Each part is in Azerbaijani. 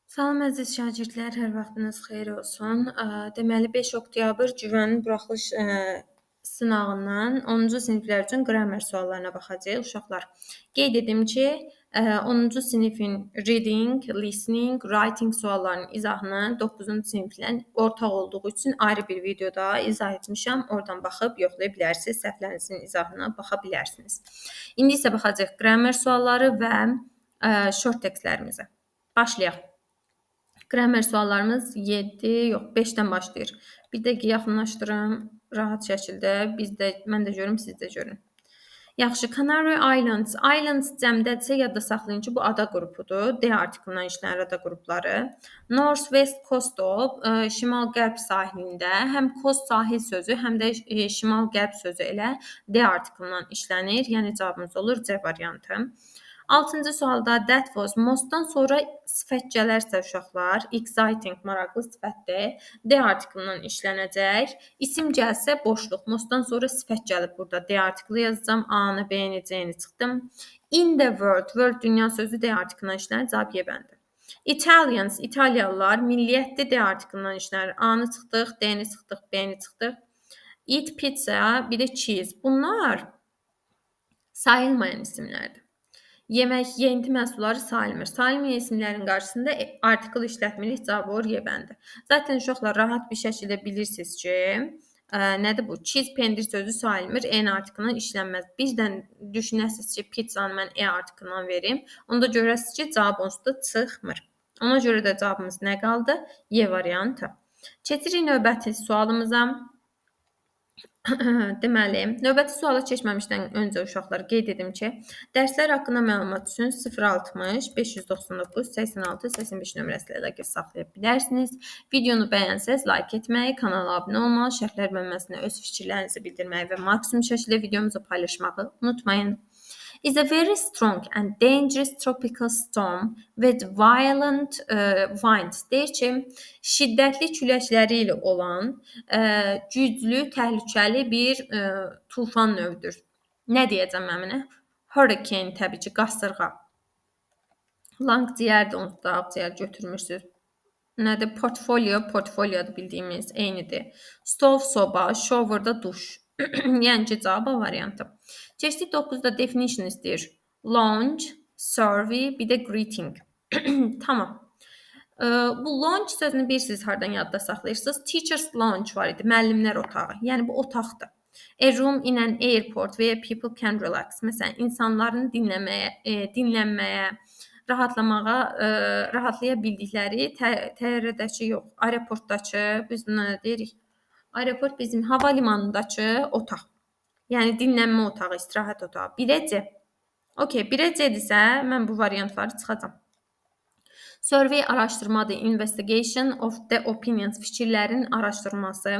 Salam əziz şagirdlər, hər vaxtınız xeyir olsun. Deməli 5 oktyabr güvənin buraxılış sınağından 10-cu siniflər üçün qrammer suallarına baxacağıq uşaqlar. Qeyd edim ki, 10-cu sinifin reading, listening, writing suallarının izahını 9-cu siniflə ortaq olduğu üçün ayrı bir videoda izah etmişəm. Oradan baxıb yoxlaya bilərsiniz, səhvlərinizin izahına baxa bilərsiniz. İndi isə baxacağıq qrammer sualları və short textlərimizə. Başlayaq. Qrammer suallarımız 5-dən başlayır. Bir dəqiqə yaxınlaşdırım rahat şəkildə. Mən də görüm, siz də görün. Yaxşı, Canary Islands. Islands cəmdədirsə yadda saxlayın ki, bu ada qrupudur. D artiklından işlənən ada qrupları. North-West Coast şimal-qərb sahilində həm coast sahil sözü, həm də şimal-qərb sözü elə D artiklından işlənir. Yəni cavabımız olur C variantı. 6-cı sualda that was mostdan sonra sifət gələrsə uşaqlar, exciting, maraqlı sifətdir. D artiklından işlənəcək. İsim gəlsə boşluq. Mostdan sonra sifət gəlib burada. D artiklı yazacağam. A-nı, B-ni, C-ni çıxdım. In the world, world dünya sözü D artiklından işlənir. Cavab Y-bəndir. Italians, İtalyalılar, milliyyətli D artiklından işlənir. A-nı çıxdıq, D-ni çıxdıq, B-ni çıxdıq. Eat pizza, bir də cheese. Bunlar sayılmayan isimlərdir. Yemək, yeyinti məhsulları sayılmır. Sayılmayan isimlərin qarşısında artikl işlətmirik, cavab olur Y-bəndi. Zaten uşaqlar rahat bir şəkildə bilirsiniz ki, nədir bu? Cheese, pendir sözü sayılmır, N artiklından işlənməz. Birdən düşünəsiniz ki, pizzanı mən E artiklından verim. Onda görəsiniz ki, cavab onsuz da çıxmır. Ona görə də cavabımız nə qaldı? Y variantı. Keçirik növbəti sualımıza. Deməli, növbəti suala keçməmişdən öncə uşaqlar qeyd edim ki, dərslər haqqında məlumat üçün 060 599 86 85 nömrəsi ilə əlaqə saxlaya bilərsiniz. Videonu bəyənsəz like etməyi, kanala abunə olmağı, şərhlər bölməsinə öz fikirlərinizi bildirməyi və maksimum şəkildə videomuzu paylaşmağı unutmayın. Is a very strong and dangerous tropical storm with violent winds. Deyir ki, şiddətli küləkləri ilə olan güclü, təhlükəli bir tufan növüdür. Nə deyəcəm əminə? Hurricane təbii ki, qasırğa. Langciyərdir, onu da ağciyər götürmürsünüz. Nədir? Portfoliodur bildiyimiz, eynidir. Stove, soba, showerda duş. Yəni ki, cavab A variantı. Keçdik 9-da definition istəyir. Lounge, survey, bir də greeting. Tamam. Bu lounge sözünü bilirsiniz hardan yadda saxlayırsınız. Teacher's lounge var idi, müəllimlər otağı. Yəni bu otaqdır. A room in an airport where people can relax. Məsələn, insanların dinlənməyə, rahatlaya bildikləri təyyarədəki yox, aeroportdakı, biz buna deyirik. Aeroport bizim hava limanındakı otaq. Yəni dinlənmə otağı, istirahət otağı. 1-ə C. Okay, 1-ə C-dirsə, mən bu variantları çıxacam. Survey araşdırmadır, investigation of the opinions, fikirlərin araşdırması.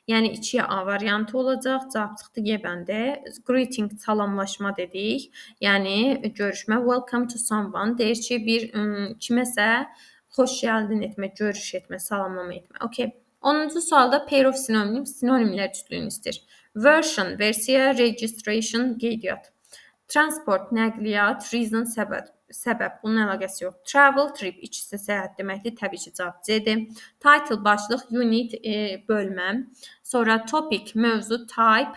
Yəni 2-yə A variantı olacaq, cavab çıxdı Y-bəndə. Greeting, salamlaşma dedik. Yəni görüşmə, welcome to someone. Deyir ki, bir kiməsə xoş gəldin etmə, görüş etmə, salamlama etmə. Okay. 10-cu sualda pair of sinonimlər cütlüyünü istəyir. Version, versiya, registration, qeydiyyat. Transport, nəqliyyat, reason, səbəb. Bunun əlaqəsi yox. Travel, trip, ikisi səyahət deməkdir. Təbii ki, cavab C-dir. Title, başlıq, unit, bölmə. Sonra topic, mövzu, type,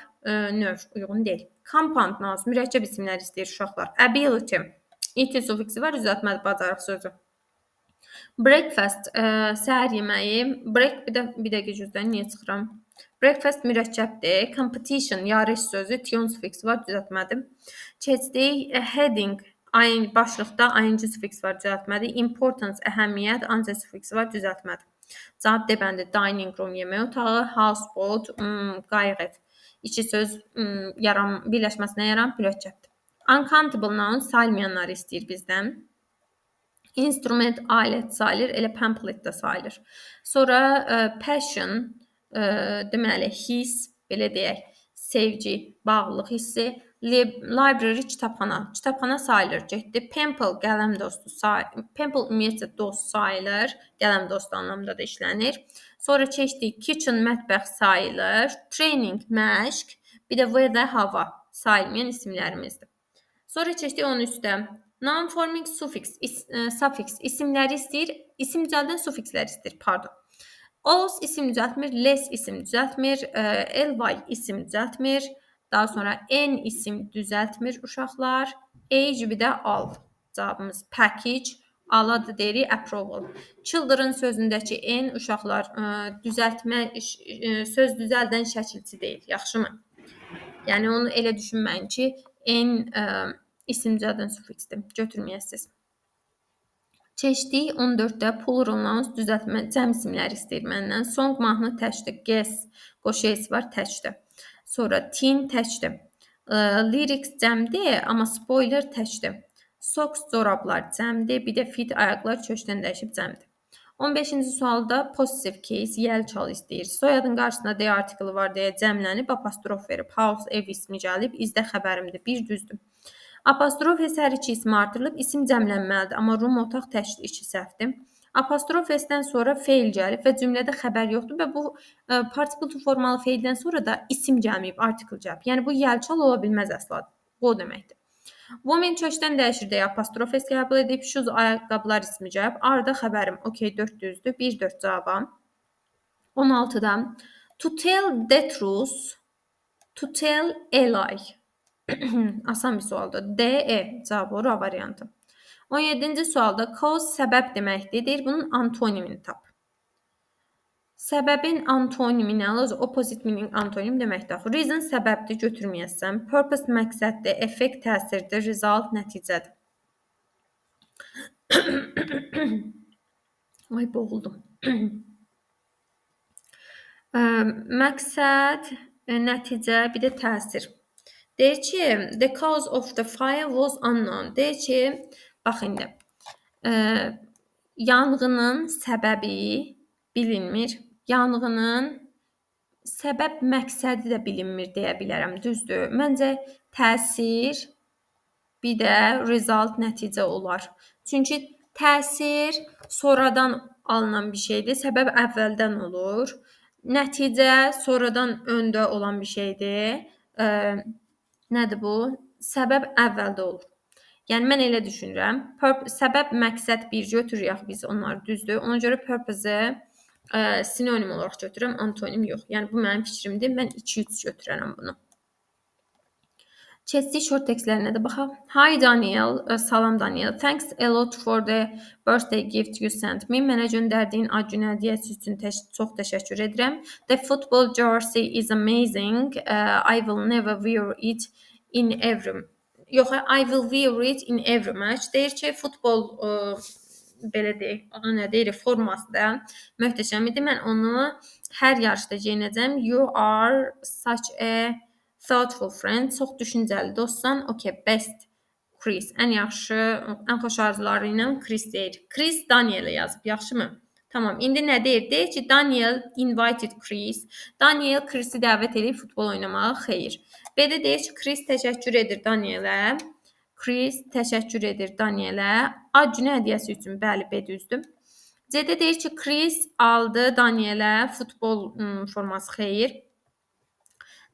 növ, uyğun deyil. Compound, mürəkkəb isimlər istəyir uşaqlar. Ability, it suffiksi var, düzəltməli bacarıq sözü. Breakfast, səhər yeməyi. Break, bir dəqiqə gözləyin, niyə çıxıram? Breakfast mürəkkəbdir. Competition, yarış sözü. Tion suffiksi var, düzəltmədim. Keçdik, heading, başlıqda ing suffiksi var, düzəltmədi. Importance, əhəmiyyət, anca suffiksi var, düzəltmədi. Cavab D bəndi, dining room, yemək otağı. Houseboat, qayıq ev. İki söz birləşməsinə yaranan mürəkkəbdir. Uncountable noun, sayılmayanları istəyir bizdən. Instrument, alət sayılır, elə pamphlet də sayılır. Sonra passion, deməli hiss, belə deyək, sevgi, bağlılıq hissi. Library, kitabxana sayılır, getdi. Pimple, qələm dostu sayılır. Pimple ümumiyyətlə dost sayılır, qələm dostu anlamında da işlənir. Sonra keçdik, kitchen, mətbəx sayılır. Training, məşq, bir də weather, hava sayılmayan isimlərimizdir. Sonra keçdik 13-də. Non-forming suffix isimləri istəyir, isim düzəldən sufikslər istəyir, pardon. Os isim düzəltmir, less isim düzəltmir, ly isim düzəltmir, daha sonra n isim düzəltmir uşaqlar, age bir də al. Cavabımız package, ala da deyirik approval. Children sözündəki n uşaqlar düzəltmə söz düzəldən şəkilçi deyil, yaxşımı? Yəni onu elə düşünməyin ki, n isim düzəldən sufiksdir, götürməyəsiniz. Keçdik 14-də plural düzəltmə cəm isimləri istəyir məndən. Song mahnı təkdir, guess qoşu s var təkdir. Sonra teen təkdir. Lyrics cəmdir, amma spoiler təkdir. Socks corablar cəmdir, bir də fit ayaqlar kökdən dəyişib cəmdir. 15-ci sualda possessive case yelçal istəyir. Soyadın qarşısında D artiklı var deyə cəmlənib apostrof verib. House ev ismi gəlib, izdə xəbərimdir. Bir düzdür. Apostrof s hər iki ismi artırılıb, isim cəmlənməlidir, amma room otaq təkdir, iki səhvdir. Apostrof s-dən sonra feil gəlib və cümlədə xəbər yoxdur və bu participle to formalı feildən sonra da isim gəlməyib, article gəlib. Yəni bu yelçal ola bilməz əsla. Bu o deməkdir. Women kökdən dəyişir deyə apostrof s qəbul edib, shoes ayaqqabılar ismi gəlib. Arda xəbərim, okey, 4 düzdür, 1-4 cavabam. 16-da to tell the truth, to tell a lie. Asan bir sualdır. D, E cavab olur A variantı. 17-ci sualda cause səbəb deməkdir. Deyir, bunun antonimini tap. Səbəbin antonimi nə olur? Opposite meaning antonim deməkdir. Reason səbəbdir, götürməyəsən. Purpose məqsəddir, effect təsirdir, result nəticədir. Ay, boğuldum. Məqsəd, nəticə, bir də təsir. Deyir ki, the cause of the fire was unknown. Deyir ki, bax indi, yanğının səbəbi bilinmir. Yanğının səbəb məqsədi də bilinmir deyə bilərəm, düzdür. Məncə təsir, bir də result nəticə olar. Çünki təsir sonradan alınan bir şeydir, səbəb əvvəldən olur. Nəticə sonradan öndə olan bir şeydir. Nədir bu? Səbəb əvvəldə olur. Yəni mən elə düşünürəm. Səbəb, məqsəd bir götürürük biz onları, düzdür. Ona görə purpose sinonim olaraq götürürəm, antonim yox. Yəni bu mənim fikrimdir. Mən 2-3 götürərəm bunu. Keçdik short textlərinə də baxaq. Hi Daniel, salam Daniel. Thanks a lot for the birthday gift you sent me. Mənə göndərdiyin ad günü hədiyyəsi üçün çox təşəkkür edirəm. The football jersey is amazing. I will never wear it in every I will wear it in every match. Deyir ki, futbol belə deyək, ona nə deyir, forması da möhtəşəm idi. Mən onu hər yarışda geyinəcəm. You are such a thoughtful friend. Çox düşüncəli dostsan. Okay, best Chris. Ən yaxşı, ən xoş arzuları ilə Chris deyir. Chris Daniel'e yazıb, yaxşımı? Tamam. İndi nə deyir? Deyir ki, Daniel invited Chris. Daniel Chris'i dəvət edib futbol oynamağa. Xeyr. B-də deyir ki, Chris təşəkkür edir Daniel'ə. Chris təşəkkür edir Daniel'ə. Ad günü hədiyyəsi üçün, bəli, B düzdür. C-də deyir ki, Chris aldı Daniel'ə futbol forması. Xeyr.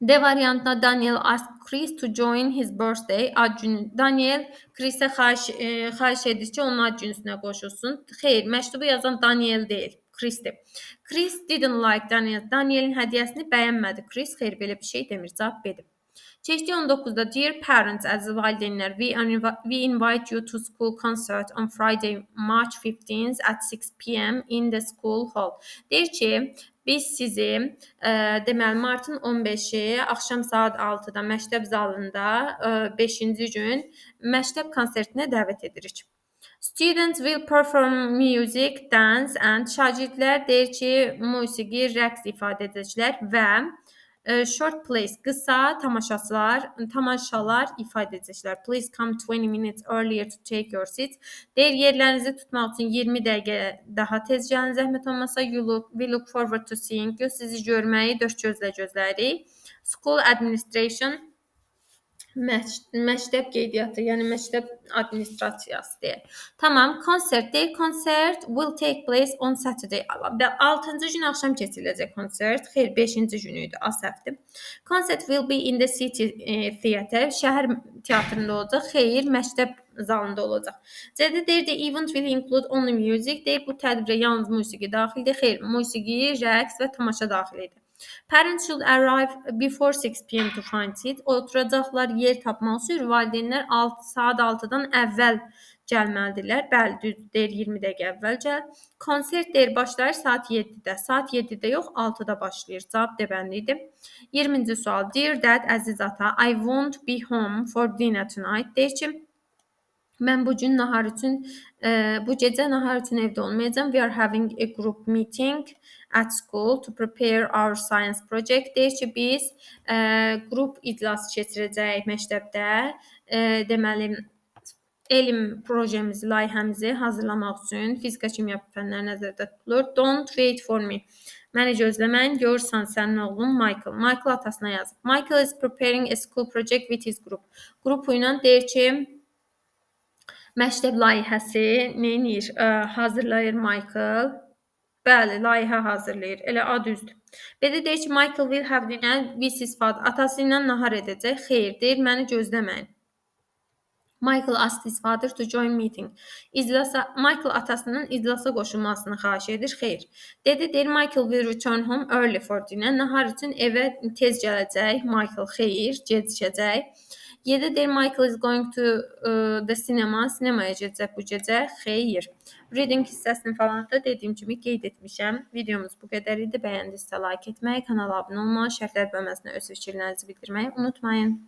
D variantına Daniel asked Chris to join his birthday. Daniel Chris'e xahiş edir ki, onun ad günüsünə qoşulsun. Xeyr, məktubu yazan Daniel deyil, Chris'dir. Chris didn't like Daniel. Daniel'in hədiyyəsini bəyənmədi. Chris xeyr, belə bir şey demir. Cavab B-dir. Keçdik 19-da. Dear parents, əziz valideynlər, we invite you to school concert on Friday, March 15th at 6 p.m. in the school hall. Deyir ki, biz sizi deməli martın 15-i axşam saat 6-da məktəb zalında 5-ci gün məktəb konsertinə dəvət edirik. Students will perform music, dance and şagirdlər deyir ki, musiqi, rəqs ifadə edəcəklər və short plays, qısa tamaşalar ifadə edəcəklər. Please come 20 minutes earlier to take your seats. Deyir, yerlərinizi tutmaq üçün 20 dəqiqə daha tez gəlin, zəhmət olmasa. We look forward to seeing you. Sizi görməyi dörd gözlə gözləyirik. School administration, məktəb qeydiyyatı, yəni məktəb administrasiyası deyək. Tamam, konsert deyək. Konsert will take place on Saturday. 6-cı gün axşam keçiriləcək konsert. Xeyr, 5-ci günü idi, A səhvdir. Concert will be in the city theater. Şəhər teatrında olacaq. Xeyr, məktəb zalında olacaq. C-də deyir the event will include only music. Deyir bu tədbirə yalnız musiqi daxildir. Xeyr, musiqi, rəqs və tamaşa daxildir. Parents should arrive before 6 p.m. to find seat. Oturacaqlar yer tapmaq üçün valideynlər saat 6-dan əvvəl gəlməlidirlər. Bəli, düzdür, deyir 20 dəqiqə əvvəl gəl. Konsert deyir başlayır saat 7-də. Saat 7-də yox, 6-da başlayır. Cavab D bəndidir. 20-ci sual. Dear Dad, əziz ata, I won't be home for dinner tonight. Deyir ki, mən bu gecə nahar üçün evdə olmayacağam. We are having a group meeting at school to prepare our science project. Deyir ki, biz qrup iclası keçirəcəyik məktəbdə. Deməli, elm projemizi, layihəmizi hazırlamaq üçün fizika, kimya fənləri nəzərdə tutulur. Don't wait for me. Məni gözləməyin, görürsən sənin oğlun Michael. Michael atasına yazıb. Michael is preparing a school project with his group. Qrupu ilə deyir ki, məktəb layihəsi neyinir? Hazırlayır Michael. Bəli, layihə hazırlayır. Elə A düzdür. B-də deyir ki, Michael will have dinner with his father. Atası ilə nahar edəcək. Xeyr, deyir, məni gözləməyin. Michael asked his father to join meeting. Michael atasının iclasa qoşulmasını xahiş edir. Xeyr. Dedi, deyir, Michael will return home early for dinner. Nahar üçün evə tez gələcək. Michael xeyr, gecikəcək. 7 deyir, Michael is going to the cinema. Sinemaya gedəcək bu gecə. Xeyr. Reading hissəsini falan da dediyim kimi qeyd etmişəm. Videomuz bu qədər idi. Bəyəndinizsə like etməyi, kanala abunə olmağı, şərhlər bölməsinə öz fikirlərinizi bildirməyi unutmayın.